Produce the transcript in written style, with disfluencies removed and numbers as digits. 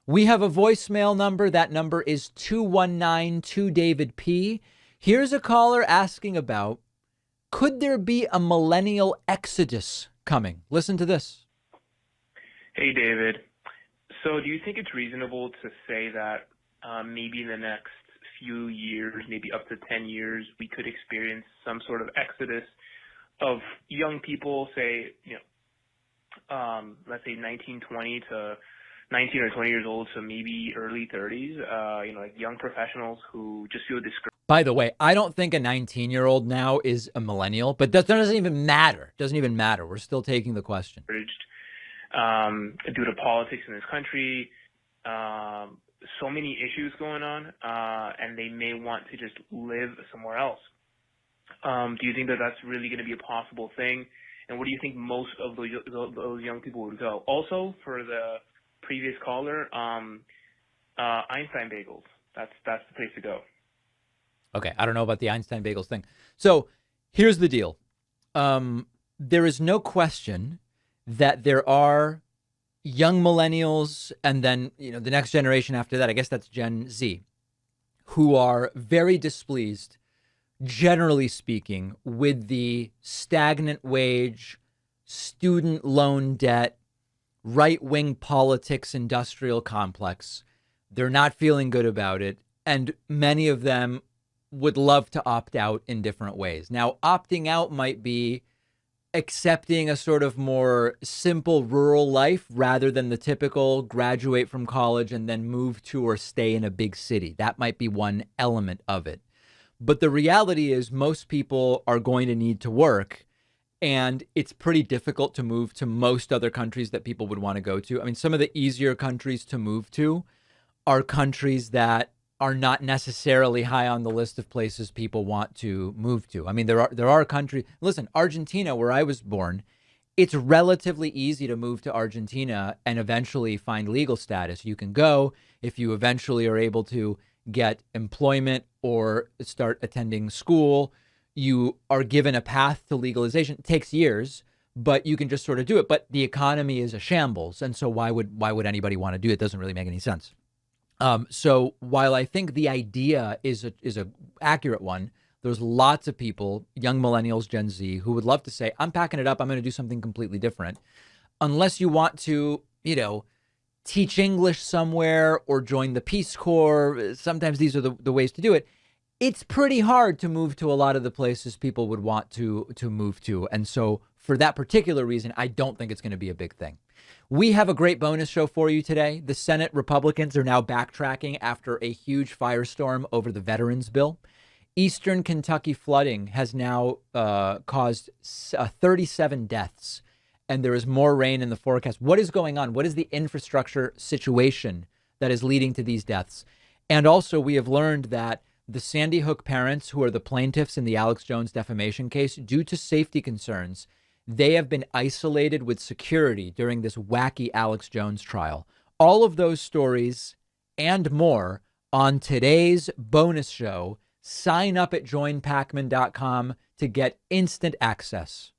We have a voicemail number. That number is 219-2 David P. Here's a caller asking about, could there be a millennial exodus coming? Listen to this. Hey, David. So do you think it's reasonable to say that maybe in the next few years, maybe up to 10 years, we could experience some sort of exodus of young people, say, let's say 1920 to 19 or 20 years old, so maybe early 30s, like young professionals who just feel discouraged. By the way, I don't think a 19-year-old now is a millennial, but that doesn't even matter. It doesn't even matter. We're still taking the question. Due to politics in this country, so many issues going on, and they may want to just live somewhere else. Do you think that that's really going to be a possible thing? And where do you think most of those young people would go? Also, for the previous caller, Einstein bagels. That's the place to go. Okay, I don't know about the Einstein bagels thing. So here's the deal. There is no question that there are young millennials and then, the next generation after that, I guess that's Gen Z, who are very displeased, generally speaking, with the stagnant wage, student loan debt, right-wing politics, industrial complex. They're not feeling good about it. And many of them would love to opt out in different ways. Now, opting out might be accepting a sort of more simple rural life rather than the typical graduate from college and then move to or stay in a big city. That might be one element of it. But the reality is most people are going to need to work, and it's pretty difficult to move to most other countries that people would want to go to. I mean, some of the easier countries to move to are countries that are not necessarily high on the list of places people want to move to. I mean, there are countries. Listen, Argentina, where I was born, it's relatively easy to move to Argentina and eventually find legal status. You can go if you eventually are able to get employment or start attending school. You are given a path to legalization. It takes years, but you can just sort of do it. But the economy is a shambles, and so why would anybody want to do it? It doesn't really make any sense. So while I think the idea is a accurate one, there's lots of people, young millennials, Gen Z, who would love to say, I'm packing it up. I'm going to do something completely different. Unless you want to, teach English somewhere or join the Peace Corps. Sometimes these are the ways to do it. It's pretty hard to move to a lot of the places people would want to move to. And so for that particular reason, I don't think it's going to be a big thing. We have a great bonus show for you today. The Senate Republicans are now backtracking after a huge firestorm over the veterans bill. Eastern Kentucky flooding has now caused 37 deaths, and there is more rain in the forecast. What is going on? What is the infrastructure situation that is leading to these deaths? And also, we have learned that the Sandy Hook parents, who are the plaintiffs in the Alex Jones defamation case, due to safety concerns, they have been isolated with security during this wacky Alex Jones trial. All of those stories and more on today's bonus show. Sign up at joinpakman.com to get instant access.